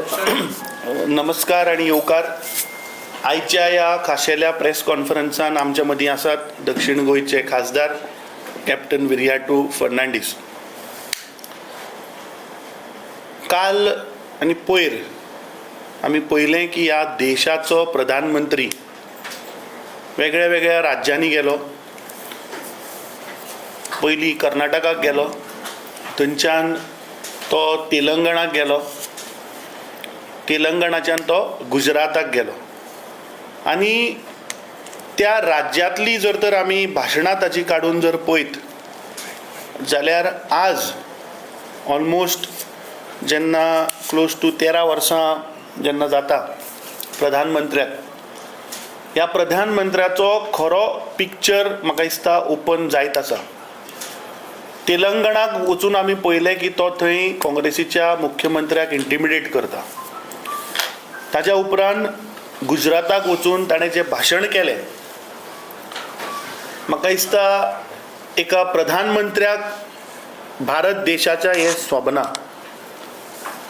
नमस्कार आणि येवकार. आयच्या या खाशेल्या प्रेस कॉन्फरन्सान आमच्या मदीं आसात दक्षिण गोंयचे खासदार कॅप्टन विर्याटू फर्नांडीस. काल आनी पयर आमी पळयलें की ह्या देशाचो प्रधानमंत्री वेगळ्या वेगळ्या राज्यांनी गेलो. पयलीं कर्नाटकाक गेलो, थंयच्यान तो तेलंगणाक गेलो, तेलंगणाच्यान तो गुजराताक गेलो. आनी त्या राज्यांतली जर तर आमी भाशणां ताची काडून जर पळयत जाल्यार आज ऑलमोस्ट जेन्ना क्लोज टू 13 वर्सां जेन्ना जाता प्रधानमंत्र्याक, ह्या प्रधानमंत्र्याचो खरो पिक्चर म्हाका दिसता ओपन जायत आसा. तेलंगणाक वचून आमी पळयलें की तो थंय काँग्रेसीच्या मुख्यमंत्र्याक इंटिमिडेट करता. ताच्या उपरांत गुजराताक वचून ताणें जें भाशण केलें, म्हाका दिसता एका प्रधानमंत्र्याक भारत देशाच्या हें स्वप्ना.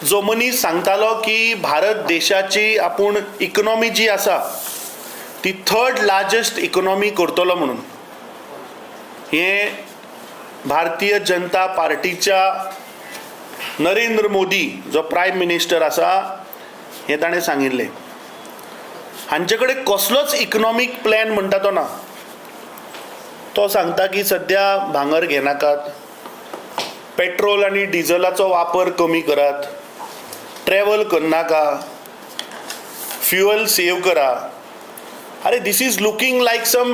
जो मनीस सांगतालो की भारत देशाची आपूण इकॉनॉमी जी आसा ती 3rd लार्जस्ट इकॉनॉमी करतलो म्हणून, हें भारतीय जनता पार्टीच्या नरेंद्र मोदी जो प्रायम मिनिस्टर आसा हें ताणें सांगिल्लें. हांचे कडेन कसलोच इकॉनॉमीक प्लॅन म्हणटा तो ना. तो सांगता की सद्या भांगर घेनाकात, पेट्रोल आनी डिझलाचो वापर कमी करात, ट्रॅव्हल करनाका, फ्युअल सेव करा. अरे this is looking like some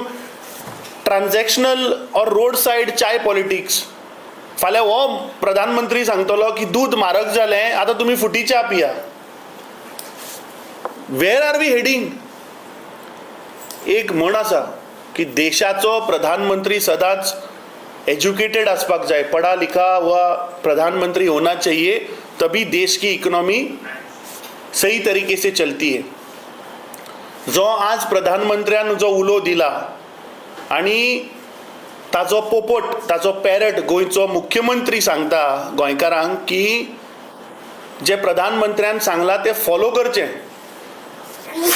transactional or road side chai politics. फाल्यां हो प्रधानमंत्री सांगतलो की दूध म्हारग जालें, आतां तुमी फुटी च्या पिया. वेर आर वी हेडिंग? एक म्हण आसा की देशाचो प्रधानमंत्री सदांच एज्युकेटेड आसपाक जाय. पढ़ा लिखा हुआ प्रधानमंत्री होना चाहिए, तभी देश की इकॉनॉमी सही तरीके से चलती है. जो आज प्रधानमंत्र्यान जो उलो दिला आनी ताजो पोपट, ताजो पॅरट गोंयचो मुख्यमंत्री सांगता गोंयकारांक की जे प्रधानमंत्र्यान सांगला ते फॉलो करचें.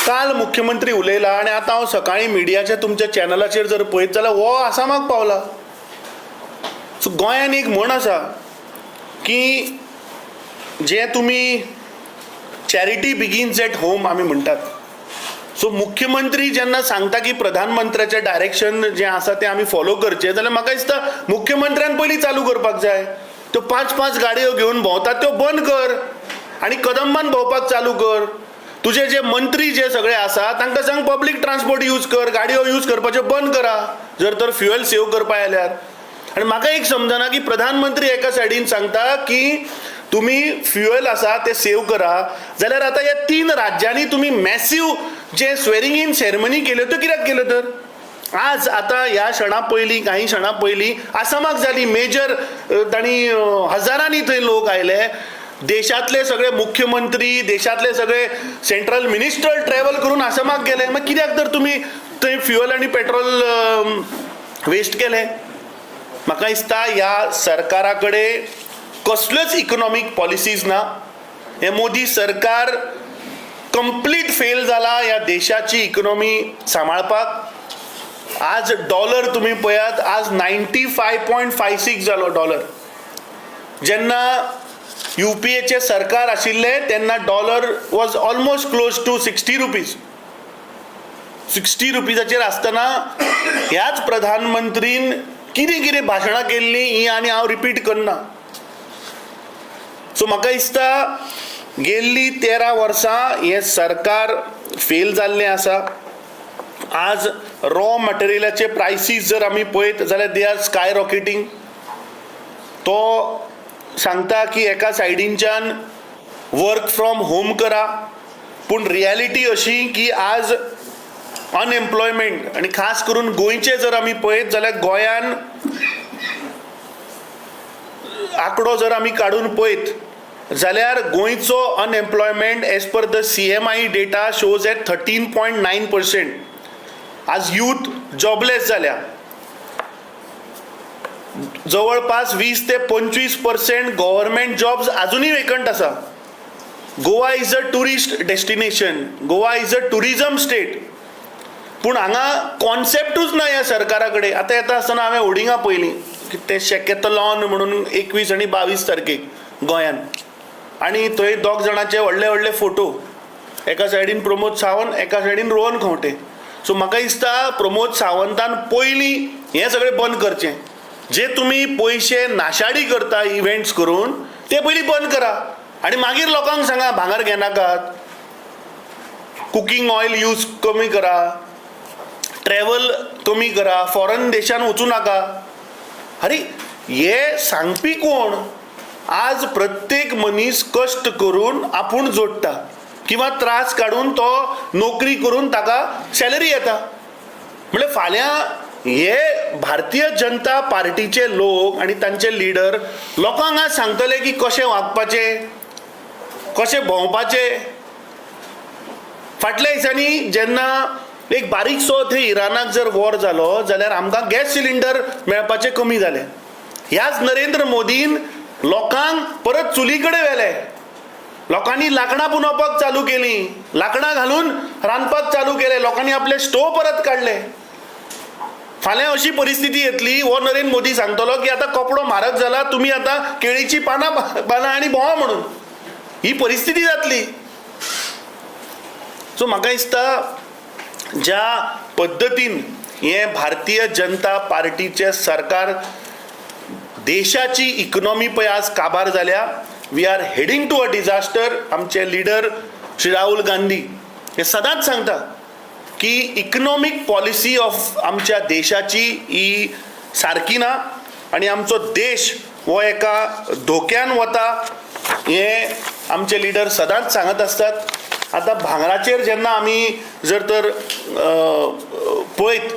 काल मुख्यमंत्री उलयला आनी आतां हांव सकाळीं मिडियाच्या तुमच्या चॅनलाचेर जर पळयत जाल्यार हो आसामाक पावला. सो गोंयान एक म्हण आसा की जे तुमी चॅरिटी बिगिन्स एट होम आमी म्हणटात. सो मुख्यमंत्री जेन्ना सांगता की प्रधानमंत्र्याचें डायरेक्शन जें आसा तें आमी फॉलो करचें, जाल्यार म्हाका दिसता मुख्यमंत्र्यान पयलीं चालू करपाक जाय. त्यो 5-5 गाडयो घेवन भोंवतात त्यो बंद कर आनी कदंबान भोंवपाक चालू कर. तुजे जे मंत्री जे सगळे आसा तांकां सांग पब्लीक ट्रान्सपोर्ट यूज कर, गाडयो यूज करपाच्यो बंद करा जर तर फ्युअल सेव करपा आयल्यार. आनी म्हाका एक समजना की प्रधानमंत्री एका सायडीन सांगता की तुम्ही फ्युअल आसा ते सेव करा, जाल्यार आतां ह्या 3 राज्यांनी तुम्ही मॅसिव्ह जे स्वेरिंग इन सेरेमनी केल्यो त्यो कित्याक केल्यो तर? आज आतां ह्या क्षणा पयलीं काही क्षणां पयलीं आसामाक जाली मेजर, तांणी हजारांनी थंय लोक आयले. देशातले सगळे मुख्यमंत्री, देशातले सगळे सेंट्रल मिनिस्टर ट्रॅव्हल करून आसामाक गेले. मग कित्याक तर तुम्ही थंय फ्युअल आनी पेट्रोल वेस्ट केले? म्हाका दिसता ह्या सरकारा कडेन कसल्योच इकॉनॉमीक पॉलिसीज ना. हे मोदी सरकार कंप्लीट फेल जाला ह्या देशाची इकॉनॉमी सांबाळपाक. आज डॉलर तुम्ही पळयात, आज 95.56 जालो डॉलर. जेन्ना UPAचे सरकार आशिल्लें तेन्ना dollar was almost close to 60 rupees. 60 रुपीजाचेर आसतना ह्याच प्रधानमंत्रीन कितें कितें भाशणां केल्लीं ही आनी हांव रिपीट करना. सो म्हाका दिसता गेल्ली 13 वर्सां हें सरकार फेल जाल्लें आसा. आज रॉ मटेरियलाचे प्रायसीस जर आमी पळयत जाल्यार दे आर स्काय रॉकेटिंग. तो सांगता की एका सायडीनच्यान वर्क फ्रॉम होम करा, पूण रियलिटी अशी की आज अनएम्प्लॉयमेंट आनी खास करून गोंयचे जर आमी पळयत जाल्यार गोंयान आंकडो जर आमी काडून पळयत जाल्यार गोंयचो unemployment as per the CMI data shows at 13.9%. आज यूथ जॉबलेस जाल्या. जवळपास 20 ते 25% गव्हर्नमेंट जॉब्स अजूनही वेकंट आसा. Goa is a tourist destination, Goa is a tourism state, पूण हांगा कॉन्सेप्टूच ना ह्या सरकारा कडेन. आतां येता आसतना हांवें होर्डिंगां पळयलीं की ते शेकेतलॉन म्हणून 21 आनी 22 तारखेक गोंयान, आनी थंय दोग जाणांचे व्हडले व्हडले फोटो, एका सायडीन प्रमोद सावंत, एका सायडीन रोहन खंवटे. सो म्हाका दिसता प्रमोद सावंतान पयलीं हें सगळें बंद करचें. जे तुमी पयशे नाशाडी करता इव्हेंट्स करून ते पयलीं बंद करा, आनी मागीर लोकांक सांगा भांगर घेनाकात, कुकिंग ऑयल यूज कमी करा, ट्रॅव्हल कमी करा, फॉरेन देशान वचूं नाका. अरे हे सांगपी कोण? आज प्रत्येक मनीस कश्ट करून आपूण जोडटा किंवा त्रास काडून तो नोकरी करून ताका सॅलरी येता. म्हणजे फाल्यां हे भारतीय जनता पार्टीचे लोक आनी तांचे लिडर लोकांक आज सांगतले की कशें वागपाचें, कशें भोंवपाचें. फाटल्या दिसांनी जेन्ना एक बारीकसो थंय इराणाक जर वॉर जालो जाल्यार आमकां गॅस सिलिंडर मेळपाचें कमी जालें. ह्याच नरेंद्र मोदीन लोकांक परत चुली कडेन व्हेले, लोकांनी लांकडां पुंजोवपाक चालू केलीं, लांकडां घालून रांदपाक चालू केलें, लोकांनी आपले स्टोव परत काडले. फाल्यां अशी परिस्थिती येतली, हो नरेंद्र मोदी सांगतलो की आतां कपडो म्हारग जाला, तुमी आतां केळीची पानां बांदा आनी भोंवा म्हणून. ही परिस्थिती जातली. सो म्हाका दिसता ज्या पद्दतीन हे भारतीय जनता पार्टीचे सरकार देशाची इकॉनॉमी पळय आज काबार जाल्या, we are heading to a disaster. आमचे लिडर श्री राहुल गांधी हे सदांच सांगता की इकॉनॉमिक पॉलिसी ऑफ आमच्या देशाची ही सारकी ना आनी आमचो देश हो एका धोक्यान वता. हे आमचे लिडर सदांच सांगत असतात. आतां भांगराचेर जेन्ना आमी जर तर पळयत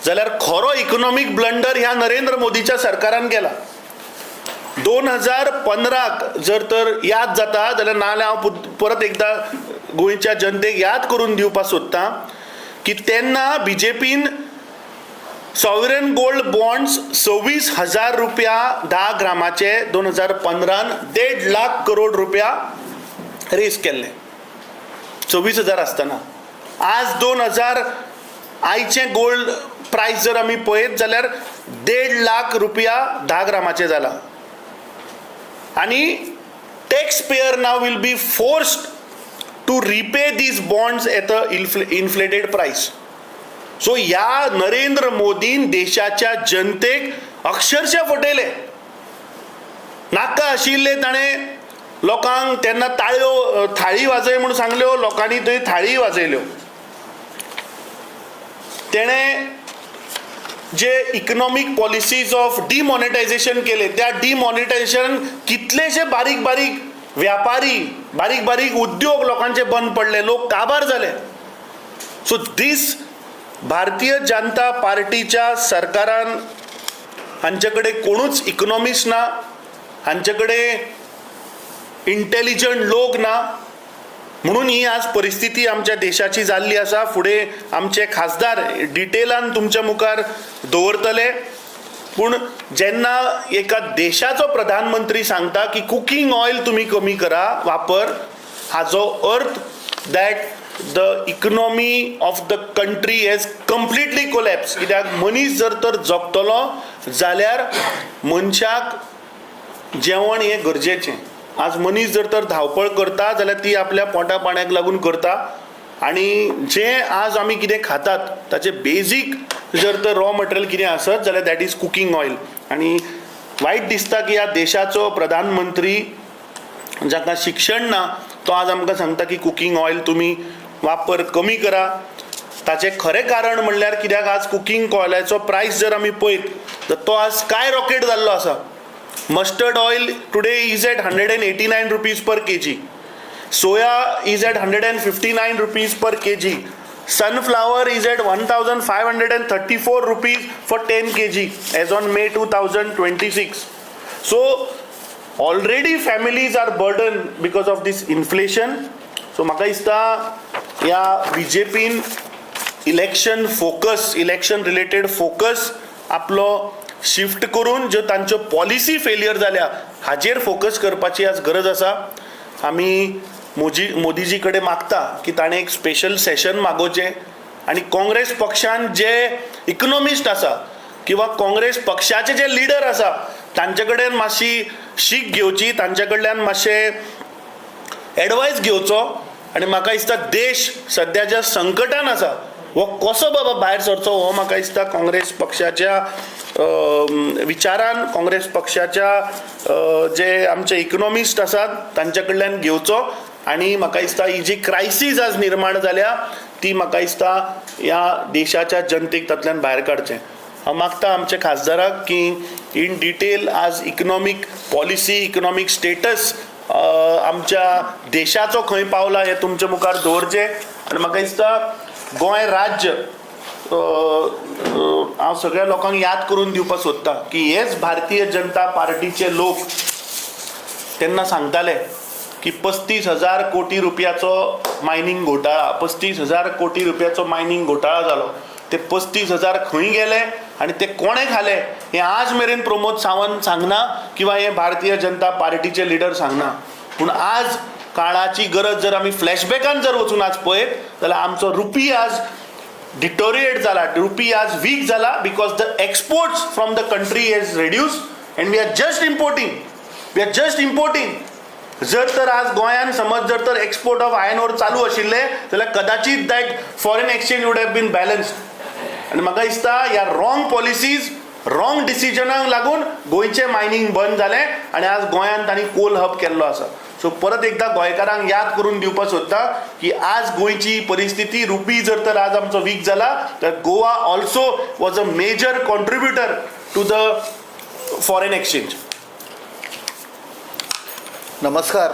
जाल्यार खरो इकॉनॉमिक ब्लंडर ह्या नरेंद्र मोदीच्या सरकारान केला. 2015 जर तर याद जाता जाल्यार नाल्यार हांव परत एकदा गोंयच्या जनतेक याद करून दिवपाक सोदतां की तेन्ना बीजेपीन सॉवरेन गोल्ड बॉन्ड्स 26,000 रुपया 10 ग्रामाचे 2015 1.5 लाख करोड रुपया रेस केल्ले. 26,000 आसतना आज 2000 आयचे गोल्ड प्रायस जर आमी पळयत जाल्यार 1.5 लाख रुपया 10 ग्रामाचे जाला. आनी tax payer now will be forced to repay these bonds at a inflated price. So ह्या नरेंद्र मोदीन देशाच्या जनतेक अक्षरशः फटयले. नाका आशिल्ले ताणें लोकांक तेन्ना ताळयो थाळी वाजय म्हणून सांगल्यो, लोकांनी थंय थाळी वाजयल्यो. तेणें जे इकॉनॉमिक पॉलिसीज ऑफ डिमॉनिटायझेशन केले, त्या डिमॉनिटायझेशन कितलेशे बारीक बारीक व्यापारी, बारीक बारीक उद्योग लोकांचे बंद पडले, लोक काबार झाले. सो दीस भारतीय जनता पार्टीच्या सरकारान हांचे कडेन कोणूच इकॉनॉमिस्ट ना, हांचे कडेन इंटेलिजंट लोक ना, म्हणून ही आज परिस्थिती आमच्या देशाची जाल्ली आसा. फुडें आमचे खासदार डिटेलान तुमच्या मुखार दवरतले. पूण जेन्ना एका देशाचो प्रधानमंत्री सांगता की कुकिंग ऑयल तुमी कमी करा वापर, हाजो अर्थ that the economy of the country has completely collapse. कित्याक मनीस जर तर जगतलो जाल्यार मनशाक जेवण हें गरजेचें. आज मनीस जर तर धांवपळ करता जाल्यार ती आपल्या पोटा पाण्याक लागून करता, आनी जें आज आमी कितें खातात ताचे बेजीक जर तर रॉ मटेरियल कितें आसत जाल्यार दॅट इज कुकिंग ऑयल. आनी वायट दिसता की ह्या देशाचो प्रधानमंत्री जाका शिक्षण ना तो आज आमकां सांगता की कुकिंग ऑयल तुमी वापर कमी करा. ताचें खरें कारण म्हणल्यार कित्याक आज कुकिंग ऑयलाचो प्रायस जर आमी पळयत तर तो आज स्काय रॉकेट जाल्लो आसा. Mustard oil today is at 189 rupees per kg. Soya is at 159 rupees per kg. Sunflower is at 1,534 rupees for 10 kg as on May 2026. So already families are burdened because of this inflation. So म्हाका दिसता ह्या BJPन election related focus आपलो shift करून ज्यो तांच्यो policy failure जाल्या हाजेर focus करपाची आज गरज आसा. आमी मोदीजी कडेन मागता की ताणें एक स्पेशल सेशन मागोवचें आनी काँग्रेस पक्षान जे इकनॉमिस्ट आसा किंवा काँग्रेस पक्षाचे जे लिडर आसा तांचे कडेन मातशी शीक घेवची, तांचे कडल्यान मातशें एडवायस घेवचो आनी म्हाका दिसता देश सद्याच्या संकटान आसा हो कसो बाबा भायर सरचो हो म्हाका दिसता काँग्रेस पक्षाच्या विचारान, काँग्रेस पक्षाच्या जे आमचे इकनॉमिस्ट आसात तांचे कडल्यान घेवचो आनी म्हाका दिसता ही जी क्रायसीस आज निर्माण जाल्या ती म्हाका दिसता ह्या देशाच्या जनतेक तातूंतल्यान भायर काडचें. हांव मागता आमच्या खासदाराक की इन डिटेल आज इकनॉमीक पॉलिसी, इकनॉमीक स्टेटस आमच्या देशाचो खंय पावला हें तुमच्या मुखार दवरचें आनी म्हाका दिसता गोंय राज्य हांव सगळ्या लोकांक याद करून दिवपाक सोदता की हेच भारतीय जनता पार्टीचे लोक तेन्ना सांगताले की 35,000 कोटी रुपयाचो मायनींग घोटाळा, 35,000 कोटी रुपयाचो मायनींग घोटाळा जालो. ते 35,000 खंय गेले आनी ते कोणे खाले हें आज मेरेन प्रमोद सावंत सांगना किंवा हे भारतीय जनता पार्टीचे लिडर सांगना. पूण आज काळाची गरज जर आमी फ्लॅशबॅकान जर वचून आज पळयत जाल्यार आमचो रुपी आज डिटोरिएट जाला, रुपी आज वीक जाला because the exports from the country has reduced and we are just importing. जर तर आज गोंयान समज जर तर एक्सपोर्ट ऑफ आयर्न ओर चालू आशिल्ले जाल्यार कदाचित that foreign exchange would have been balanced. आनी म्हाका दिसता ह्या रॉंग पॉलिसीज, रॉंग डिसिजनाक लागून गोंयचें मायनींग बंद जालें आनी आज गोंयान तांणी कोल हब केल्लो आसा. सो परत एकदा गोंयकारांक याद करून दिवपाक सोदता की आज गोंयची परिस्थिती, रुपी जर तर आज आमचो वीक जाला तर Goa also was a major contributor to the foreign exchange. नमस्कार.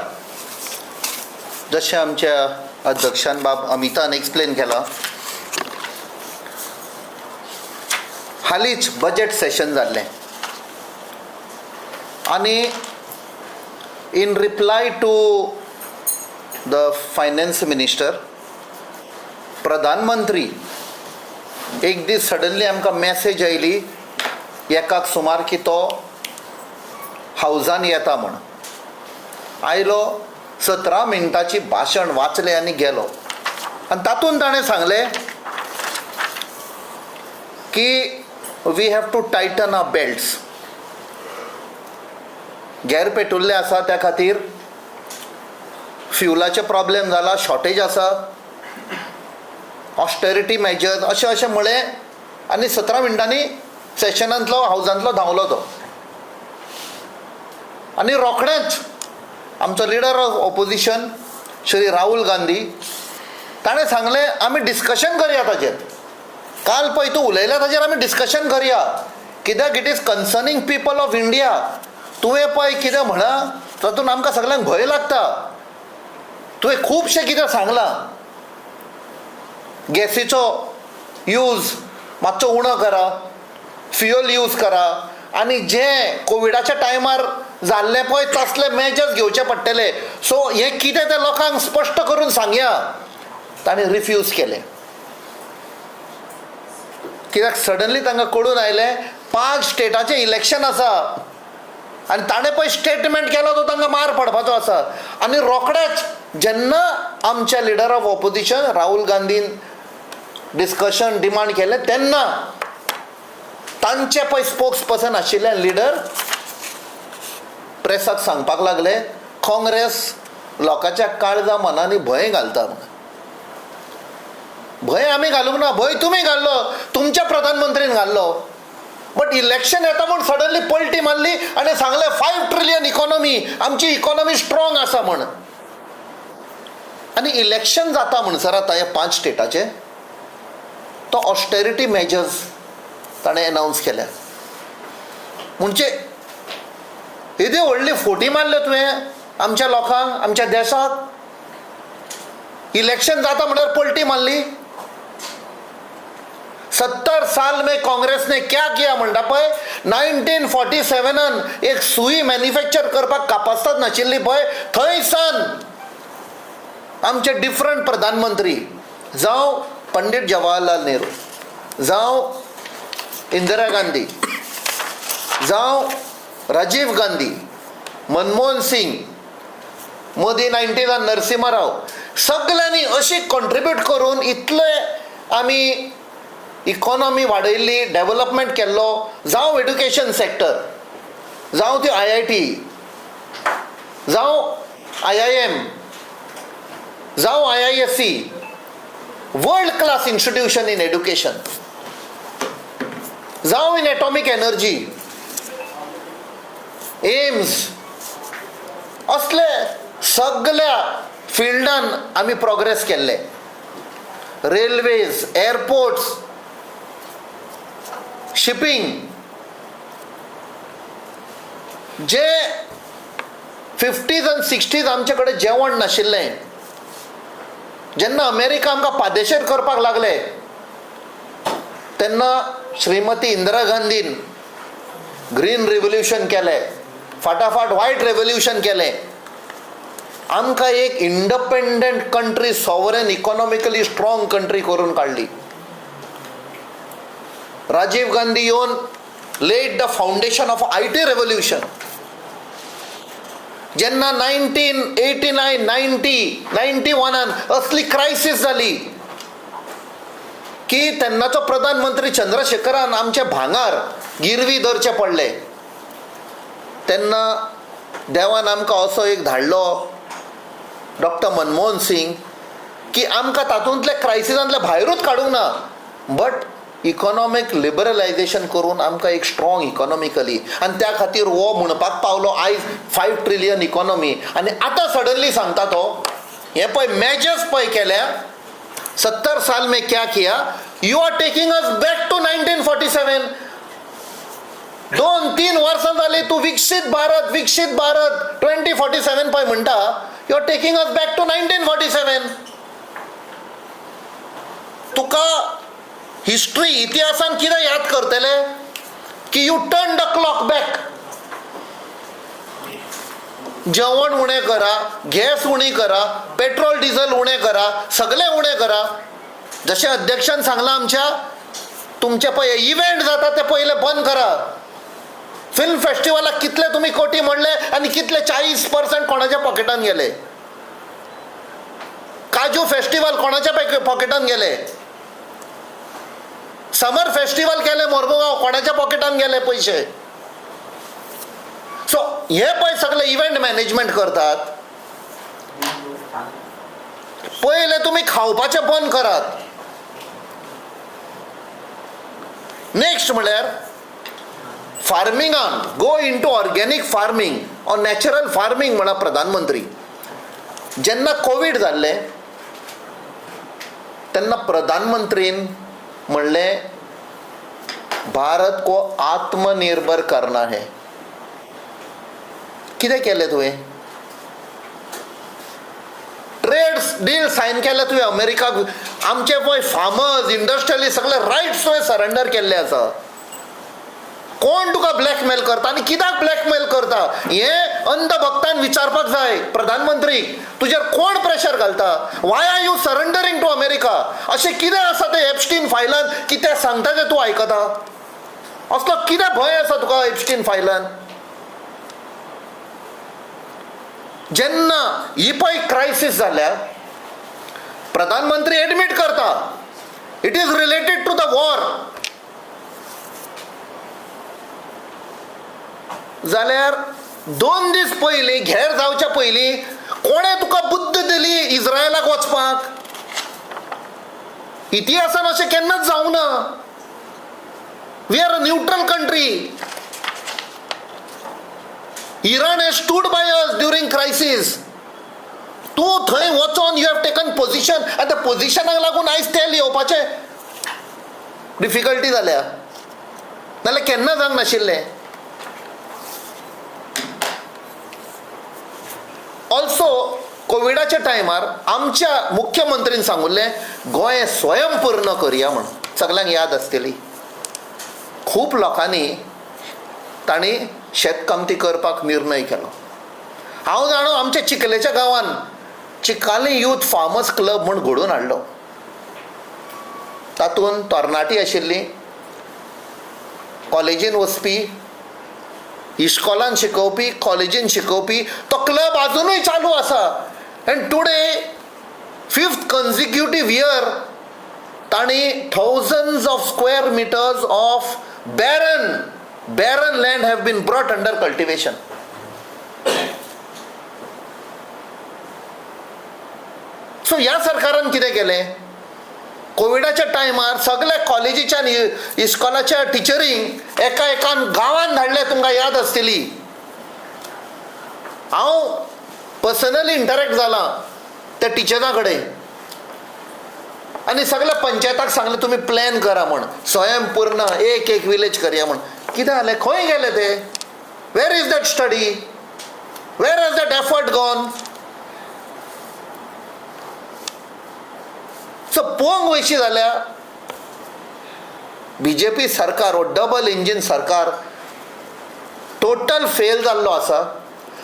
जशें आमच्या अध्यक्षान बाब अमितान एक्सप्लेन केला, हालींच बजेट सेशन जाल्लें आनी in reply to the finance minister, प्रधानमंत्री एक दीस सडनली आमकां मॅसेज आयली एकाक सुमार की तो हावजान येता म्हण. आयलो, 17 मिनटाची भाशण वाचलें आनी गेलो. आनी तातूंत ताणें सांगलें की we have to tighten our belts. गैर पेटुल्ले आसा त्या खातीर, फ्युलाचे प्रॉब्लेम जाला, शॉर्टेज आसा, ऑस्टेरिटी मेजर्स अशें अशें म्हळें आनी 17 मिनटांनी सेशनांतलो हावजांतलो धांवलो तो. आनी रोखडेंच आमचो leader of opposition Shri Rahul Gandhi ताणें सांगलें आमी डिस्कशन करया ताचेर. काल पळय तूं उलयल्या ताचेर आमी डिस्कशन करया कित्याक it is concerning people of India. तुवें पळय कितें म्हणा तातूंत आमकां सगळ्यांक भंय लागता. तुवें खुबशें कितें सांगलां. गॅसीचो यूज मातसो उणो करा, फ्युअल यूज करा आनी जें कोविडाच्या टायमार जाल्लें पळय तसले मेजर्स घेवचे पडटले. सो हें कितें तें लोकांक स्पश्ट करून सांगया. ताणें रिफ्यूज केलें कित्याक सडनली तांकां कळून आयलें 5 स्टेटाचें इलेक्शन आसा आनी ताणें पळय स्टेटमेंट केलो तो तांकां मार पडपाचो आसा. आनी रोखडेच जेन्ना आमच्या leader of opposition Rahul Gandhian discussion demand केलें तेन्ना तांचे पळय स्पोक्स पर्सन आशिल्ले लिडर प्रेसाक सांगपाक लागले काँग्रेस लोकांच्या काळजा मनांनी भंय घालता म्हणून. भंय आमी घालूंक ना, भंय तुमी घाल्लो, तुमच्या प्रधानमंत्रीन घाल्लो. बट इलेक्शन येता म्हूण सडनली पलटी मारली आनी सांगलें 5 ट्रिलियन इकॉनॉमी, आमची इकॉनॉमी स्ट्रॉंग आसा म्हण. आनी इलेक्शन जाता म्हणसर आतां हे 5 स्टेटाचे तो ऑस्टेरिटी मेजर्स ताणें अनावन्स केल्या. म्हणजे येदी व्हडली फोटी मारल्यो तुवें आमच्या लोकांक, आमच्या देशाक. इलेक्शन जाता म्हणल्यार पलटी मारली. 70 साल में कांग्रेस ने क्या किया म्हणटा पळय. 1947 एक सुई मॅन्युफॅक्चर करपाक कापासतात नाशिल्ली पळय, थंयसान आमचे डिफरंट प्रधानमंत्री जावं पंडीत जवाहरलाल नेहरू, जावं इंदिरा गांधी, जावं राजीव गांधी, मनमोहन सिंग, मोदी 90s नरसिंहराव सगळ्यांनी अशी कॉन्ट्रिब्यूट करून इतले आमी इकॉनॉमी वाडयल्ली, डेव्हलपमेंट केल्लो, जावं एड्युकेशन सेक्टर, जावं त्यो IIT, जावं IIM, जावं IISc, world class institution in education, जावं इन एटॉमिक एनर्जी, एम्स, असले सगळ्या फिल्डान आमी प्रोग्रेस केल्ले. रेल्वेज, एअरपोर्ट्स, शिपिंग, जे 50s and 60s आमचे कडेन जेवण नाशिल्लें, जेन्ना अमेरिका आमकां पादेशेर करपाक लागले तेन्ना श्रीमती इंदिरा गांधीन ग्रीन रिव्होल्युशन केलें, फाटाफाट व्हायट रेव्होल्युशन केलें, आमकां एक independent country, sovereign, economically strong country करून काडली. राजीव गांधी येवन led the foundation of IT revolution. जेन्ना 1989, 90, 91 असली क्रायसीस जाली की तेन्नाचो प्रधानमंत्री चंद्रशेखरान आमचे भांगार गिरवी धरचे पडले. तेन्ना देवान आमकां असो एक धाडलो डॉक्टर मनमोहन सिंग की आमकां तातूंतले क्रायसिसांतले भायरूच काडूंक ना, बट इकॉनॉमिक लिबरलायझेशन करून आमकां एक स्ट्रॉंग इकॉनॉमिकली, आनी त्या खातीर हो म्हणपाक पावलो आयज 5 ट्रिलियन इकॉनॉमी. आनी आतां सडनली सांगता तो हे पळय मेजर्स पळय केल्या, 70 साल में क्या किया, you are taking us back to 1947. 2-3 वर्सां जाली तूं विकसीत भारत 2047 पळय म्हणटा, you are taking us back to 1947. तुका हिस्ट्री, इतिहासान कितें याद करतले की you turn the clock back. जेवण उणें करा, गॅस उणी करा, पेट्रोल डिझल उणें करा, सगळें उणें करा. जशें अध्यक्षान सांगलां आमच्या, तुमचे पळय इव्हेंट जाता ते पयले बंद करा. फिल्म फेस्टिवलाक कितले तुमी कोटी म्हणले आनी कितले 40% कोणाच्या पॉकेटान गेले. काजू फेस्टिवल कोणाच्या पॉकेटान गेले. समर फेस्टिवल केले मोरमुगांव, कोणाच्या पॉकेटान गेले पयशे. सो हे पळय सगळे इव्हेंट मॅनेजमेंट करतात. पयले तुमी खावपाचें बंद करात. नेक्स्ट म्हळ्यार फार्मिंगान go into organic farming or natural farming म्हणा प्रधानमंत्री. जेन्ना कोविड जाल्ले तेन्ना प्रधानमंत्रीन म्हणलें भारत को आत्मनिर्भर करना है. कितें केलें तुवें? ट्रेड डील सायन केले तुवें अमेरिकाक. आमचे पळय फार्मर्स, इंडस्ट्रियलिस्ट सगळे रायट्स तुवें सरेंडर केल्ले आसा. कोण तुका ब्लॅकमेल करता आनी कित्याक ब्लॅकमेल करता हें अंधभक्तान विचारपाक जाय प्रधानमंत्रीक. तुजेर कोण प्रेशर घालता? Why are you surrendering to America? अशें कितें आसा ते एप्स्टीन फायलान की ते सांगता ते तूं आयकता? असलो कितें भंय आसा तुका एप्स्टीन फायलान? जेन्ना ही पळय क्रायसीस जाल्या, प्रधानमंत्री एडमीट करता it is related to the war. जाल्यार 2 दीस पयलीं घेर जावच्या पयलीं कोणें तुका बुद्ध दिली इस्रायलाक वचपाक? इतिहासान अशें केन्नाच जावं ना. We are a neutral country. Iran has stood by us during crisis. तूं थंय वचोन यू हॅव टेकन पोजिशन, आनी त्या पोजिशनाक लागून आयज तेल येवपाचें डिफिकल्टी जाल्या. नाल्यार केन्ना जावंक नाशिल्लें. ऑल्सो कोविडाच्या टायमार आमच्या मुख्यमंत्रीन सांगुल्लें गोंय स्वयंपूर्ण करया म्हणून. सगळ्यांक याद आसतली. खूब लोकांनी तांणी शेतकामती करपाक निर्णय केलो. हांव जाणो आमच्या चिखलेच्या गांवान चिकाली यूथ फार्मर्स क्लब म्हूण घडोवन हाडलो. तातूंत तरणाटी आशिल्लीं, कॉलेजीन वचपी इस्कॉलान शिकोवपी कॉलेजीन शिकोवपी तो क्लब अजूनय चालू आसा and today 5th consecutive year तांणी thousands of square meters of barren land have been brought under cultivation. So ह्या सरकारान कितें केलें? कोविडाच्या टायमार सगळ्या कॉलेजीच्या इस्कॉलाच्या टिचरींक एकान गांवांत धाडले. तुमकां याद आसतली, हांव पर्सनली इंटरेक्ट जालां त्या टिचरां कडेन आनी सगळ्या पंचायताक सांगलें तुमी प्लॅन करा म्हण, स्वयंपूर्ण एक विलेज करया म्हण. कितें जालें? खंय गेले ते? Where is that study? Where has that effort gone? So पळोवंक वयशी जाल्यार बीजेपी सरकार हो डबल इंजीन सरकार टोटल फेल जाल्लो आसा.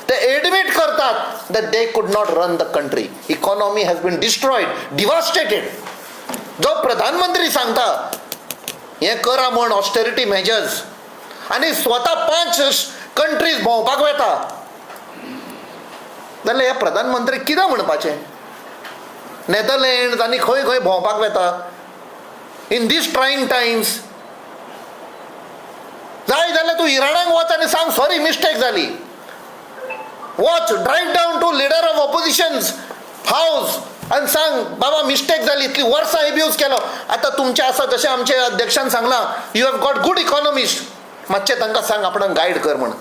ते एडमीट करतात that they could not run the country. Economy has been destroyed, devastated. जो प्रधानमंत्री सांगता हें करा म्हण ऑस्टेरिटी मेजर्स आनी स्वता 5 कंट्रीज भोंवपाक वता, जाल्यार हे प्रधानमंत्री कितें म्हणपाचें? नेदरलँड्स आनी खंय खंय भोंवपाक वता इन दीस ट्रायिंग टायम्स. जाय जाल्यार तूं इराणाक वच आनी सांग सॉरी मिस्टेक जाली. Watch, drive down to leader of oppositions house आनी सांग बाबा मिस्टेक जाली, इतली वर्सां एब्यूज केलो. आतां तुमचें आसा जशें आमच्या अध्यक्षान सांगलां, you have got good economist, मातशें तांकां सांग आपणाक गायड कर म्हण.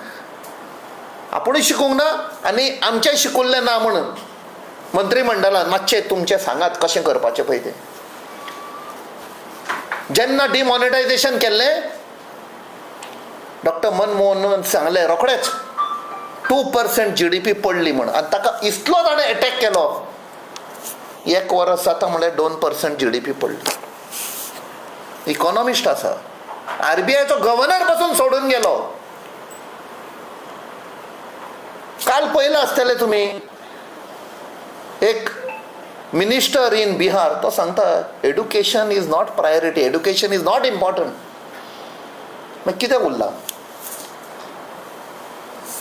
आपुणूय शिकूंक ना आनी आमचें शिकुल्लें ना म्हण मंत्रिमंडळान मातशें तुमचें सांगात कशें करपाचें पळय तें. जेन्ना डिमॉनिटायझेशन केल्लें, डॉक्टर मनमोहन सांगलें रोखडेंच 2% GDP पडली म्हण, आनी ताका इतलो ताणें अटॅक केलो. 1 वर्स जाता म्हणल्यार 2% GDP पडली. इकॉनॉमिस्ट आसा. RBIचो गव्हर्नर पासून सोडून गेलो. काल पयलें आसतलें तुमी, एक मिनिस्टर इन बिहार तो सांगता education is not priority, education is not important. मागीर कितें उरलां?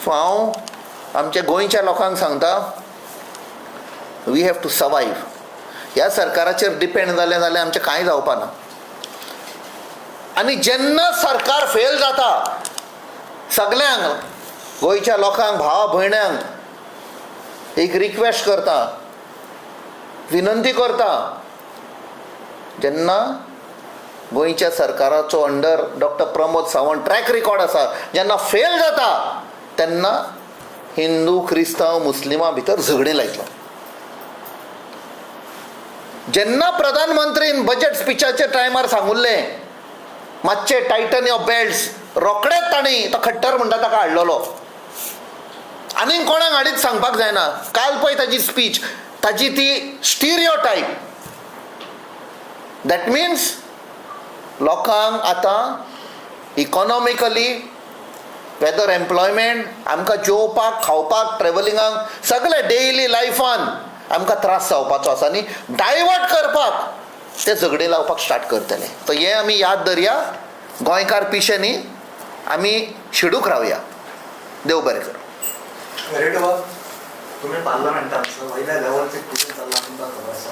सो हांव आमच्या गोंयच्या लोकांक सांगता, वी हॅव टू सर्वायव्ह. ह्या सरकाराचेर डिपेंड जालें जाल्यार आमचें कांय जावपा ना. आनी जेन्ना सरकार फेल जाता, सगल्यांक गोंयच्या लोकांक, भावा भयण्यांक एक रिक्वेस्ट करता, विनंती करता, जेन्ना गोंयच्या सरकाराचो under doctor Pramod Sawant track record आसा, जेन्ना फेल जाता तेन्ना हिंदू क्रिस्तांव मुस्लिमां भितर झगडी लायतलो. जेन्ना प्रधानमंत्रीन बजेट स्पिचाच्या टायमार सांगुल्लें मातशें टायटन युअर बेल्ट्स, रोखडेंच तांणी तो खट्टर म्हणटा ताका हाडलेलो. आनीक कोणाक हाडीत सांगपाक जायना. काल पळय ताजी स्पीच, ताजी ती स्टिरियोटायप. दॅट मिन्स लोकांक आतां इकॉनॉमिकली, वेदर एम्प्लॉयमेंट, आमकां जेवपाक खावपाक ट्रॅव्हलिंगाक सगळे डेली लायफान आमकां त्रास जावपाचो आसा आनी डायवर्ट करपाक ते झगडी लावपाक स्टार्ट करतले. सो हें आमी याद धरया. गोंयकार पिशे न्ही, आमी शिडूक रावया. देव बरें करूं. तुम्ही पार्लमेंटांत वयल्या लेवलचे कितें चल्लां तुमकां खबर आसा.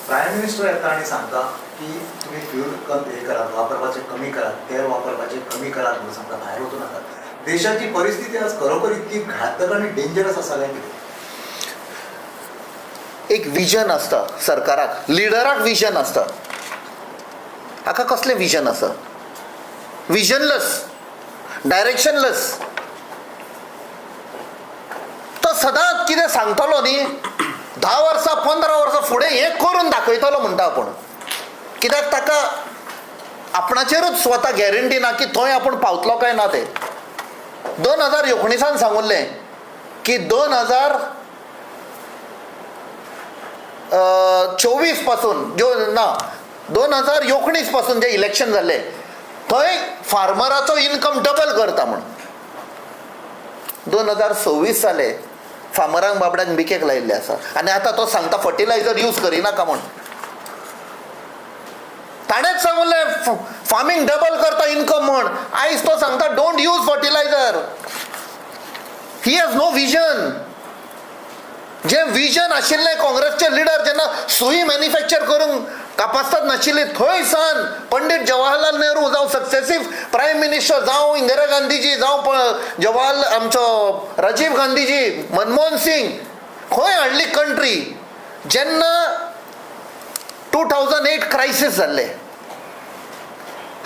प्रायम मिनिस्टर येता आनी सांगता की तुमी फ्यूल हे करात, वापरपाचें कमी करात, तेल वापरपाचें कमी करात म्हणून सांगता, भायर वचूं नाकात. देशाची परिस्थिती आज खरोखर इतकी घातक आनी डेंजरस आसा काय कितें? एक विजन आसता सरकाराक, लिडराक विजन आसता. हाका कसलें विजन आसा? Visionless, directionless. तो सदांच कितें सांगतलो न्ही, 10 वर्सां 15 वर्सां फुडें हें करून दाखयतलो म्हणटा आपूण. कित्याक ताका आपणाचेरूच स्वता गॅरंटी ना की थंय आपूण पावतलो काय ना तें. 2019 सांगुल्लें की 2024 पासून 2019 पासून जे इलेक्शन जाल्लें थंय फार्मराचो इनकम डबल करता म्हण. 2026 जाले, फार्मरांक बाबड्यांक बिकेक लायिल्ले आसा आनी आतां तो सांगता फर्टिलायझर यूज करिनाका म्हण. ताणेंच सांगुल्लें फार्मींग डबल करता इनकम म्हण. आयज तो सांगता don't use fertiliser. He has no vision. जे विजन आशिल्लें काँग्रेसचे लिडर जेन्ना सुई मॅन्युफॅक्चर करूंक कापासतात नाशिल्ली थंयसान पंडीत जवाहरलाल नेहरू जावं सक्सेसीव प्रायम मिनिस्टर जावं इंदिरा गांधीजी जावं जवाहरलाल आमचो राजीव गांधीजी मनमोहन सिंग खंय हाडली कंट्री. जेन्ना 2008 क्रायसीस जाल्ले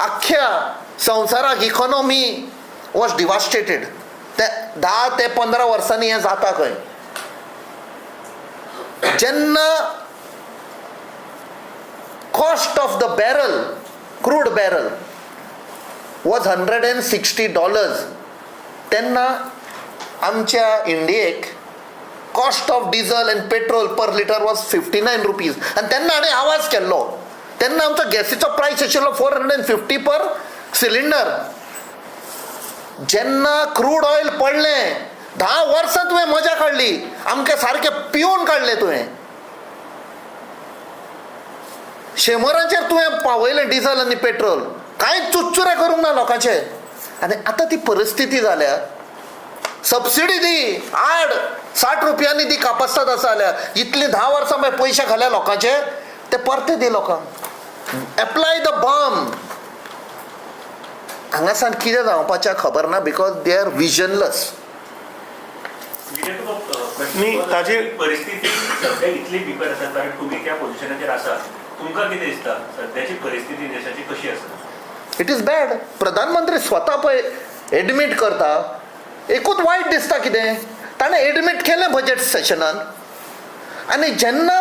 आख्ख्या संवसाराक इकॉनॉमी वॉज डिवास्टेटेड. ते 10 ते 15 वर्सांनी हें जाता खंय. जेन्ना cost of the barrel crude barrel was $160 तेन्ना आमच्या इंडियेक cost of diesel and petrol per litre was 59 rupees. आनी तेन्ना हांवें आवाज केल्लो. तेन्ना आमचो गॅसीचो प्रायस आशिल्लो 450 पर सिलिंडर. जेन्ना क्रूड ऑयल पडलें 10 वर्सां तुवें मजा काडली. आमकां सारकें पिवन काडलें तुवें. शेमरांचेर तुवें पावयलें डिझल आनी पेट्रोल. कांयच चुचुरे करूंक ना लोकांचे. आनी आतां ती परिस्थिती जाल्या सबसिडी दी, 60 रुपयांनी दी कापासतात आसा जाल्यार. इतली 10 वर्सां मागीर पयशे घाल्या लोकांचे ते परते दी लोकांक. Apply the bomb. हांगासान कितें जावपाचें खबर ना बिकॉज दे आर विजनलस. न्ही, ताजे परिस्थिती सध्या इतली बिकट आसा कारण तुम्ही त्या पोझिशनाचेर आसा. तुमकां कितें दिसता सध्याची परिस्थिती देशाची कशी आसा? It is bad. प्रधानमंत्री स्वता पळय एडमीट करता. एकूच वायट दिसता कितें ताणें एडमीट केलें बजेट सेशनान. आनी जेन्ना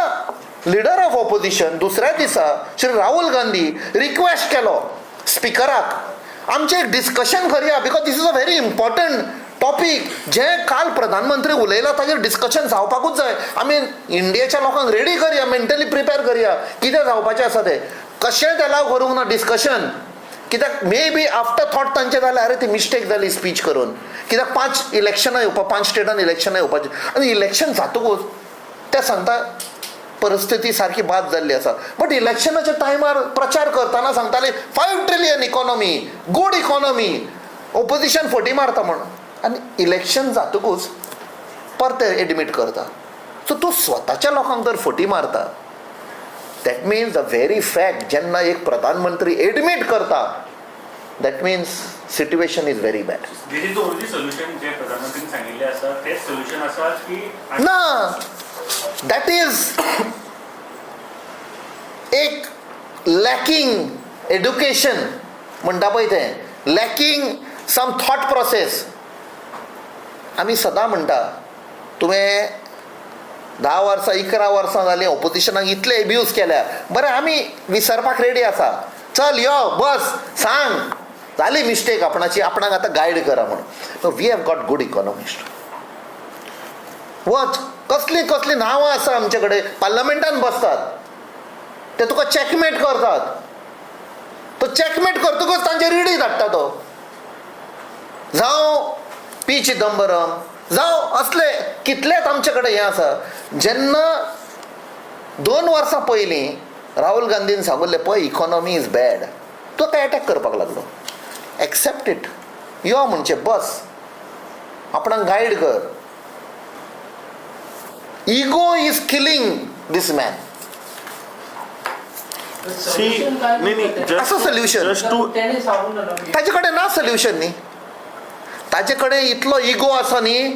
लिडर ऑफ ऑपोजिशन दुसऱ्या दिसा श्री राहुल गांधी रिक्वेस्ट केलो स्पिकराक आमचें एक डिस्कशन करया because this is a very important topic. जें काल प्रधानमंत्री उलयला ताजेर डिस्कशन जावपाकूच जाय. आमी इंडियेच्या लोकांक रेडी करया, मेंटली प्रिपेर करया कितें जावपाचें आसा तें. कशेंच अलाव करूंक ना डिस्कशन. कित्याक मे बी आफ्टर थॉट तांचे जाल्यार अरे ती मिस्टेक जाली स्पीच करून. कित्याक 5 इलेक्शनां येवपा 5 स्टेटान इलेक्शनां येवपाची आनी इलेक्शन जातकूच ते सांगता परिस्थिती सारकी बाद जाल्ली आसा. बट इलेक्शनाच्या टायमार प्रचार करतना सांगताले 5 trillion economy, good economy, opposition फटी मारता म्हणून. आनी इलेक्शन जातकूच परते एडमीट करता. सो तूं स्वताच्या लोकांक जर फटी मारता that means the very fact जेन्ना एक प्रधानमंत्री एडमीट करता that means situation is very bad. This is the only solution जे प्रधानमंत्र्यांनी सांगिल्लें आसा तेच सोल्युशन आसा की ना. दॅट इज एक लॅकिंग एड्युकेशन म्हणटा पळय तें. Lacking some thought process. आमी सदां म्हणटा तुवें 10 वर्सां 11 वर्सां जालीं ऑपोजिशनाक इतले एब्यूज केल्या. बरें आमी विसरपाक रेडी आसा. चल यो बस सांग जाली मिस्टेक आपणाची, आपणाक आतां गायड करा म्हणून. We have got good economist. वच कसली कसली नांवां आसा आमचे कडेन. पार्लमेंटान बसतात ते तुका चॅकमेट करतात. तो चॅकमेट करतकच तांचे रिडी धाडटा तो. जावं पी चिदंबरम जावं असले कितलेच आमचे कडेन हें आसा. जेन्ना 2 वर्सां पयलीं राहुल गांधीन सांगुल्लें पळय इकॉनॉमी इज बॅड तो काय अटॅक करपाक लागलो. Accept it. यो म्हणचे बस आपणाक गायड कर. Ego is killing this man. असं सोल्युशन ताजे कडेन ना. सोल्युशन न्ही. ताजे कडेन इतलो इगो आसा न्ही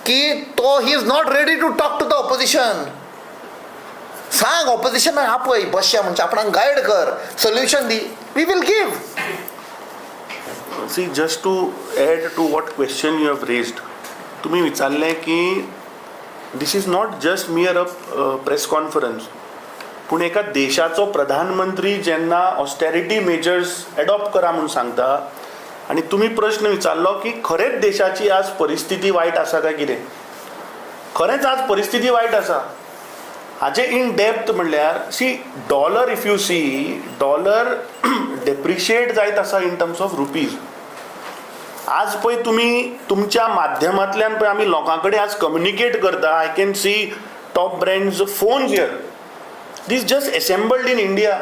की तो he is not ready to talk to the opposition. सांग ऑपोजिशन आपय बसया म्हणजे आपणाक गायड कर, सोल्युशन दी. We will give. See just to add to what question you have raised. तुम्ही विचारलें की this is not just mere a press conference. पूण एका देशाचो प्रधानमंत्री जेन्ना ऑस्टेरिटी मेजर्स एडॉप्ट करा म्हणून सांगता आनी तुमी प्रश्न विचारलो की खरेंच देशाची आज परिस्थिती वायट आसा काय कितें. खरेंच आज परिस्थिती वायट आसा. हाजे इन डेप्थ म्हणल्यार see dollar if you see dollar depreciate जायत आसा इन टर्म्स ऑफ रुपीज. आज पळय तुमी तुमच्या माध्यमांतल्यान पळय आमी लोकां कडेन आज कम्युनिकेट करता. I can see top brands phones here. These just assembled in India.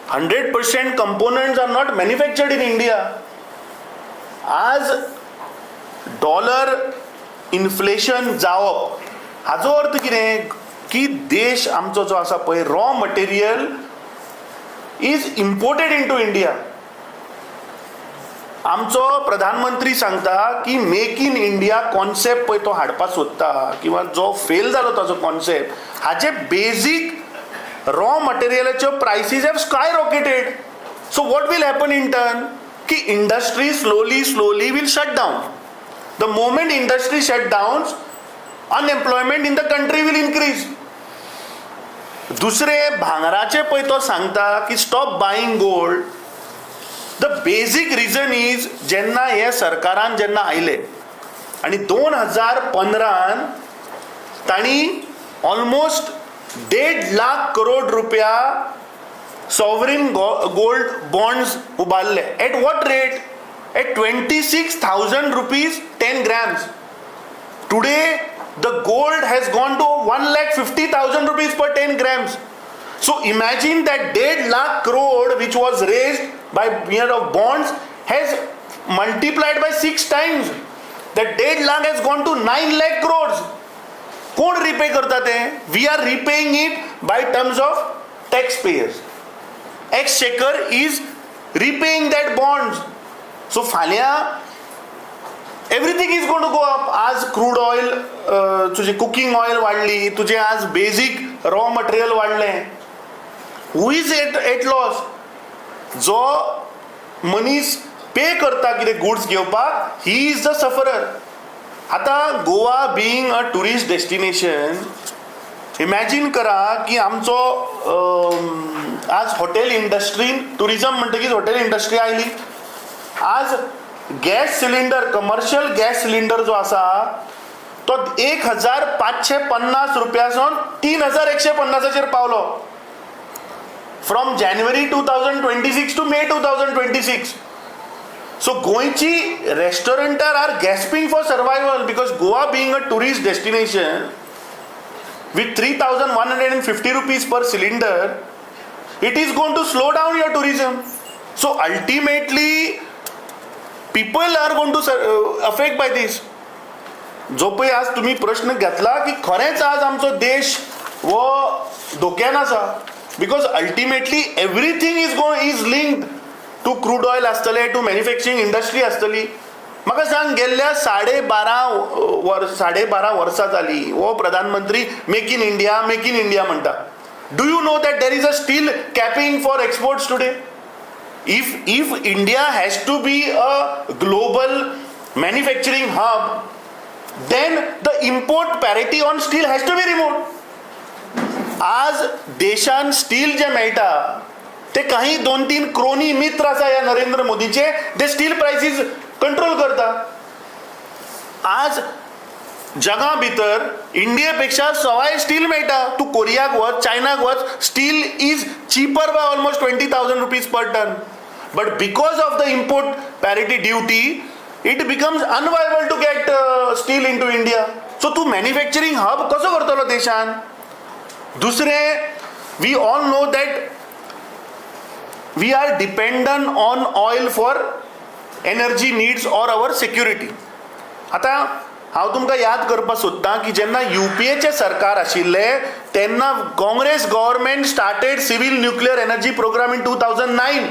100% components are not manufactured in India. आज डॉलर इन्फ्लेशन जावप हाचो अर्थ कितें की देश आमचो जो आसा पळय raw material is imported into India. आमचो प्रधानमंत्री सांगता की मेक इन इंडिया कॉन्सेप्ट पळय तो हाडपाक सोदता किंवा जो फेल जालो ताचो कॉन्सेप्ट हाचे बेजीक रॉ मटेरियलाच्यो prices have skyrocketed. So what will happen in turn की industry slowly will shut down. The moment industry shut down unemployment in the country will increase. दुसरे भांगराचे पळय तो सांगता की stop buying gold. The basic reason is जेन्ना हे सरकारान जेन्ना आयले आनी 2015 तांणी ऑलमोस्ट 1.5 लाख करोड रुपया सॉवरीन गोल्ड बॉन्ड्स उबारले. At what rate? At 26,000 rupees 10 grams. Today the gold has gone to 1,50,000 rupees per 10 grams. So imagine that 1.5 lakh crore which was raised by means of bonds has multiplied by 6 times. That 1.5 lakh has gone to 9 lakh crores. कोण repay करता ते? We are repaying it by terms of taxpayers. Exchequer is repaying that bonds. So फाल्यां everything is going to go up. आज crude oil, तुझे cooking oil वाडली, तुझे आज basic raw material वाडलें. Who is at loss? जो मनीस पे करता कितें गुड्स घेवपाक, ही इज द सफरर. आतां Goa being a tourist destination, imagine करा की आमचो आज हॉटेल इंडस्ट्रीन टुरिजम म्हणटकीच हॉटेल इंडस्ट्री आयली. आज gas cylinder, commercial gas cylinder जो आसा तो 1,550 रुपयासून 3,150 पावलो. From January 2026 to May 2026. So गोंयची रेस्टॉरंटार are gasping for survival because Goa being a tourist destination with 3,150 rupees per cylinder, it is going to slow down your tourism. So ultimately people are going to affect by this. जो पळय आज तुम्ही प्रश्न घेतला की खरेंच आज आमचो देश वो धोक्यान आसा because ultimately everything is linked to crude oil आसतले, टू मॅन्युफॅक्चरिंग इंडस्ट्री आसतली. म्हाका सांग, गेल्ल्या 12.5 वर्सां जाली हो प्रधानमंत्री मेक इन इंडिया म्हणटा. Do you know that there is a steel capping for exports today? If India has to be a global manufacturing hub, then the import parity on steel has to be removed. आज देशान steel जे मेळटा ते काही 2-3 crony मित्र आसा ह्या नरेंद्र मोदीचे, ते स्टील प्रायसीस कंट्रोल करता. आज जगा भितर इंडिये सवाय स्टील मेळटा. तूं कोरियाक वच, चायनाक वच, steel is cheaper by almost 20,000 rupees per ton. But because of the import parity duty, it becomes unviable to get steel into India. So तूं manufacturing hub कसो करतलो देशान? दुसरे, we all know that we are dependent on oil for energy needs or our security. आता हांव तुमकां याद करपाक सोदतां की जेन्ना UPAचे सरकार आशिल्ले तेन्ना Congress government started civil nuclear energy programme in 2009.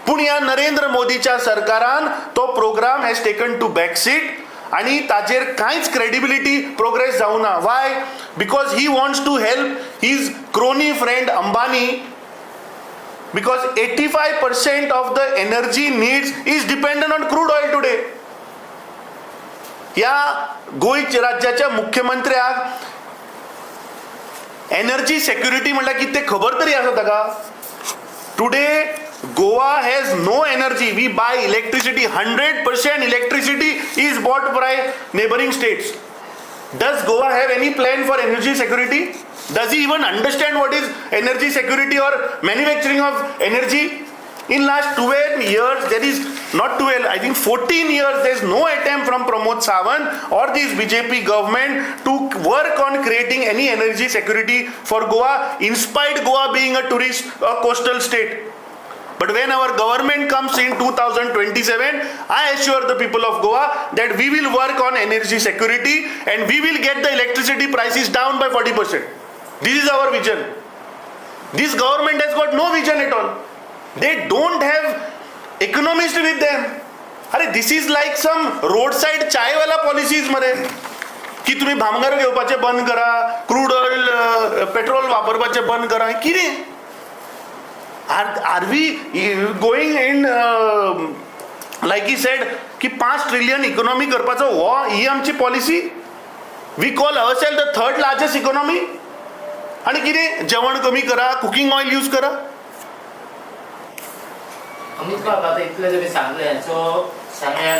पूण ह्या नरेंद्र मोदीच्या सरकारान तो programme has taken to backseat आणि ताजेर कांयच क्रेडिबिलिटी प्रोग्रेस जावना. Why? Because he wants to help his crony friend Ambani. Because 85% of the energy needs is dependent on crude oil today. ह्या गोंय राज्याच्या मुख्यमंत्र्याक एनर्जी सेक्युरिटी म्हणल्यार कितें तें खबर तरी आसा ताका? Today Goa has no energy. We buy electricity. 100% electricity is bought by neighboring states. Does Goa have any plan for energy security? Does he even understand what is energy security or manufacturing of energy? In last 12 years, there is not 12, I think 14 years, there is no attempt from Pramod Sawant or this BJP government to work on creating any energy security for Goa, in spite Goa being a coastal state. But when our government comes in 2027, I assure the people of Goa that we will work on energy security and we will get the electricity prices down by 40%. This is our vision. This government has got no vision at all. They don't have economists with them. This is like some roadside Chaiwala policies मरे की तुम्ही भांगर घेवपाचे बंद करा, crude oil petrol वापरपाचे बंद करा. कितें are we going in like he said की 5 ट्रिलियन इकॉनॉमी करपाचो ही आमची policy. We call ourself the third largest economy. आणि कितें जेवण कमी करा, कुकिंग ऑयल यूज करा. अमित बाब आता इतलें जरी सांगलें सो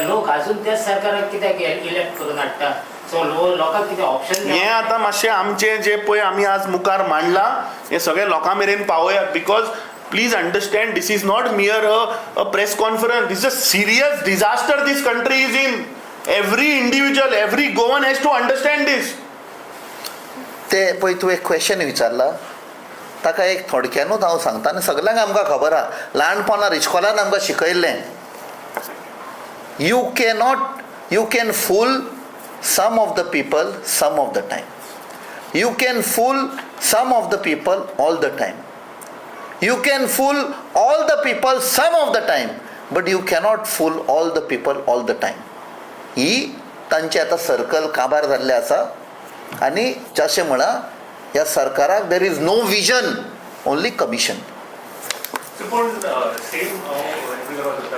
लोक अजून त्याच सरकाराक कित्याक इलेक्ट करून हाडटा. सो लोकांक कितें ऑप्शन हें आतां मातशें आमचें जे पळय आमी आज मुखार मांडलां हें सगळें लोकां मेरेन पावयात. Because please understand this is not mere a press conference. This is a serious disaster this country is in. Every individual every Goan has to understand this. ते पळय तूं एक क्वेश्चन विचारला ताका एक थोडक्यानूच हांव सांगता आनी सगळ्यांक आमकां खबर आहा. ल्हानपणां इस्कॉलान आमकां शिकयल्लें you can fool some of the people some of the time. You can fool some of the people all the time. You can fool all the people some of the time, but you cannot fool all the people all the time. ही तांची आतां circle काबार जाल्लें आसा आनी जशें म्हणा ह्या सरकाराक there is no vision, only commission. पूण सेम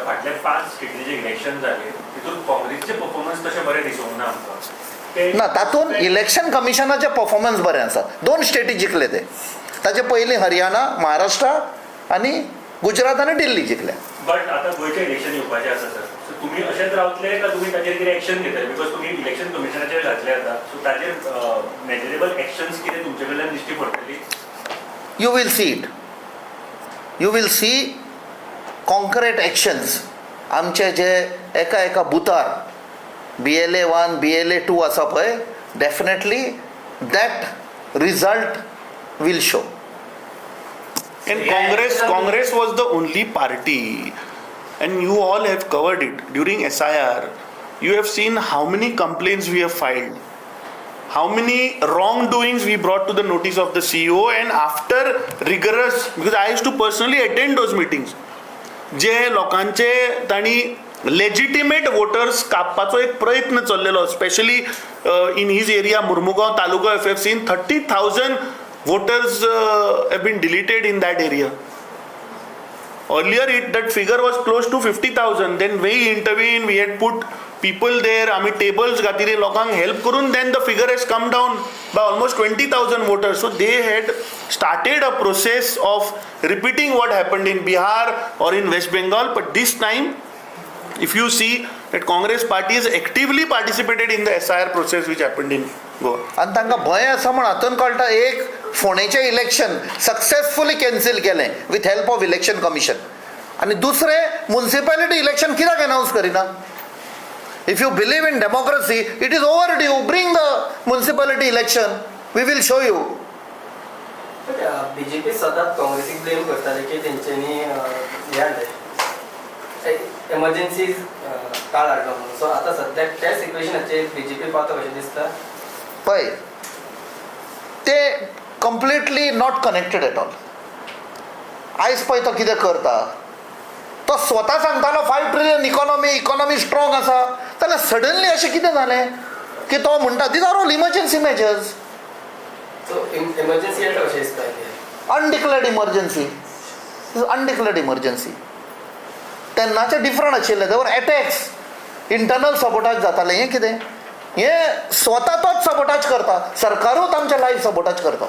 फाटले 5 स्टेटीचे इलेक्शन जाले तितून काँग्रेसचे परफॉर्मन्स तशें बरें दिसूंक ना आमकां. ना तातूंत इलेक्शन कमिशनाचे परफॉर्मन्स बरें आसा. 2 स्टेटी जिखले ते. ताचे पयलीं हरियाणा, महाराष्ट्र आनी गुजरात आनी दिल्ली जिखल्या. बट आतां गोंयचें इलेक्शन येवपाचें आसा सर. सो तुमी अशेंच रावतले काय तुमी ताचेर कितें एक्शन घेतले? बिकॉज तुमी इलेक्शन कमिशनाचेर घातले आतां. सो ताचेर मेजरेबल एक्शन्स कितें तुमचे कडल्यान दिश्टी पडटली? You will see it. You will see concrete actions. आमचे जे एका बुथार BLA 1, BLA 2 आसा पळय, definitely that result will show. And Congress was the only party, and you all have covered it during SIR. You have seen how many complaints we have filed, how many wrongdoings we brought to the notice of the CEO, and after rigorous, because I used to personally attend those meetings, जे लोकांचे तांणी legitimate voters कापपाचो एक प्रयत्न चल्लेलो, specially in his area Mormugao taluka. If you have seen 30,000 voters have been deleted in that area. Earlier that figure was close to 50,000. Then we intervened, we had put people there, आमी tables घातिले लोकांक help करून, then the figure has come down by almost 20,000 voters. So they had started a process of repeating what happened in Bihar or in West Bengal. But this time, if you see that Congress party has actively participated in the SIR process which happened in Goa. आनी तांकां भंय आसा म्हण हातून कळटा. एक फोंडेचें election successfully cancel केलें with help of election commission. आनी दुसरें म्युनिसिपॅलिटी इलेक्शन कित्याक अनावन्स करिना? If you believe in democracy, it is overdue. Bring the municipality election, we will show you. BJP सदांच काँग्रेसीक ब्लेम करताले की तेंच्यांनी हे हाडले एमर्जन्सी काळ हाडलो म्हणून. सो आतां सद्याक त्या सिच्युएशनाचेर बीजेपी पावता कशें दिसता? पळय, ते completely not connected at all. आयज पळय तो कितें करता, तो स्वता सांगतालो 5 ट्रिलियन इकॉनॉमी स्ट्रॉंग आसा, जाल्यार सडनली अशें कितें जालें की तो म्हणटा these are all emergency measures. So emergency येता कशें दिसता? अनडिक्लेअर्ड इमर्जन्सी. तेन्नाचे डिफरंट आशिल्ले. देवर एटॅक्स, इंटरनल सबोटाज जाताले. हें कितें? हें स्वता तोच सबोटाज करता. सरकारूच आमच्या लायफ सबोटाज करता.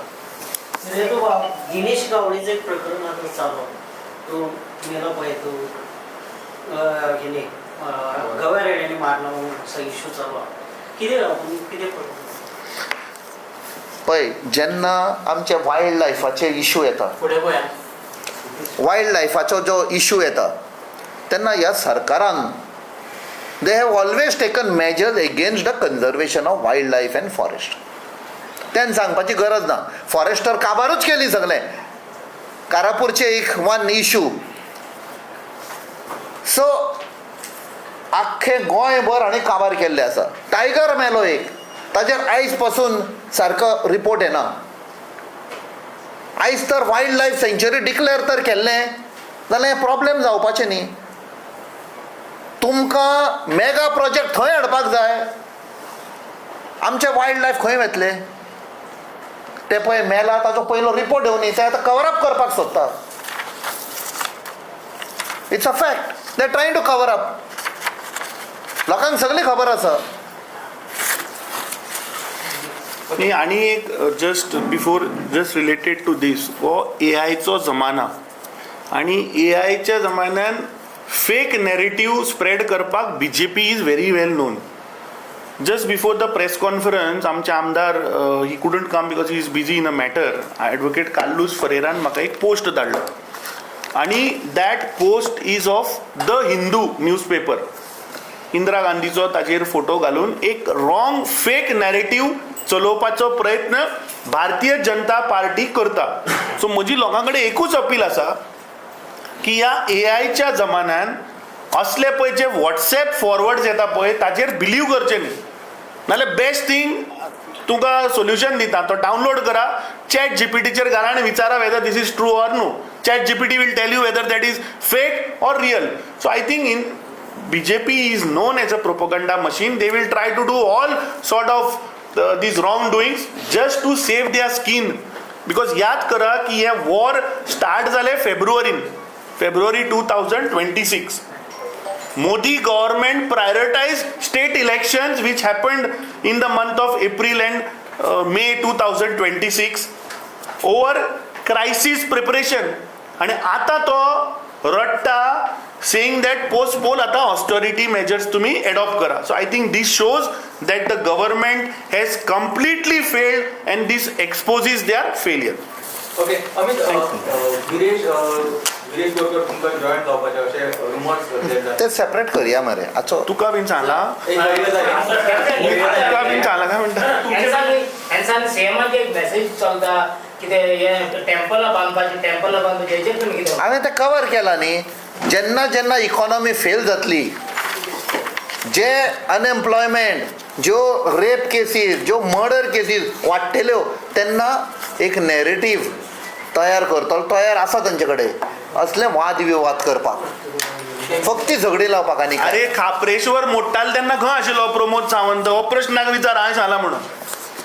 दिनेश गावडेचं एक प्रकरण आता चालू, तो मेला पळय, तो गव्या रेड्यांनी मारला म्हणून असा इश्यू चालू आहे. कितें पळय, जेन्ना आमचे वायल्ड लायफाचे इश्यू येता, फुडें पळया वायल्ड लायफाचो जो इश्यू येता, तेन्ना ह्या सरकारान they have always taken measures against the conservation of wildlife and forest. तें सांगपाची गरज ना. फॉरेस्टर काबारूच केली सगळें. कारापूरचे एक वन इश्यू सो आख्खे गोंयभर हांणी काबार केल्ले आसा. टायगर मेलो एक, ताचेर आयज पासून सारको रिपोर्ट येना. आयज तर वायल्ड लायफ सँच्युरी डिक्लेअर तर केल्लें जाल्यार हें प्रॉब्लेम जावपाचें न्ही. तुमकां मेगा प्रोजेक्ट थंय हाडपाक जाय, आमचे वायल्ड लायफ खंय वतले? ते पळय मेला ताचो पयलो रिपोर्ट येवन ते आतां कवर अप करपाक सोदता. It's a fact. They trying to cover up. लोकांक सगळी खबर आसा. न्ही आनी एक just before just related to this, हो एआयचो जमाना आनी एआयच्या जमान्यान फेक नॅरेटिव्ह स्प्रेड करपाक BJP is very well known. Just before the press conference आमचे आमदार he couldn't come because he is busy in a matter. Advocate Carlos फरेरान म्हाका एक पोस्ट धाडलो आनी that post is of the Hindu newspaper. Indira गांधीचो ताचेर photo घालून एक रॉंग फेक नॅरेटिव्ह चलोवपाचो प्रयत्न भारतीय जनता पार्टी करता. सो म्हजी लोकां कडेन एकूच अपील आसा की ह्या एआयच्या जमान्यान असले पळय जे व्हॉट्सॅप फॉरवर्ड्स येता पळय ताचेर बिलीव करचें न्ही. नाल्यार बेस्ट थिंग तुका सोल्युशन दिता, तो डावनलोड करा, चॅट जीपीटीचेर घाला आनी विचारा whether this is true or no. Chat GPT will tell you whether that is fake or real. So I think in BJP is known as a propaganda machine. They will try to do all sort of these wrongdoings just to save their skin. Because याद करा की हे war start जाले February 2026. Modi government prioritized state elections which happened in the month of April and May 2026 over crisis preparation. आणि आता तो रडटा saying that post-poll आता austerity measures तुम्ही adopt करा. So I think this shows that the government has completely failed and this exposes their failure. Okay Amit, Girish Borkar तुमकां join जावपाचें अशें रुमर्स करतात. ते सेपरेट करया मरे. आचो तुका बीन सांगला काय म्हणटा सेमाचे एक मेसेज चलता कितें टेम्पलां बांदपाचें हेजेर तुमी कितें? हांवें तें कवर केलां न्ही. जेन्ना जेन्ना इकॉनॉमी फेल जातली, जे अनएम्प्लॉयमेंट, ज्यो रेप केसीस, ज्यो मर्डर केसीस वाडटल्यो, तेन्ना एक नॅरेटीव तयार करतलो. तयार आसा तांचे कडेन असले वाद विवाद करपाक, फक्त झगडी लावपाक. आनी अरे खापरेश्वर मोडटाले तेन्ना खंय आशिल्लो प्रमोद सावंत? हो प्रश्नाक विचार हांवें सांगला म्हणून.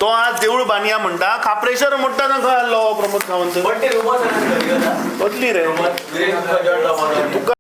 तो आज देवूळ बांदया म्हणटा, खापरेश्वर मोडटा खंय आसलो प्रमोद सावंत? बट ते रुमर्स कसली रे गिरीश तुमकां जॉईन जावपाचें. तुका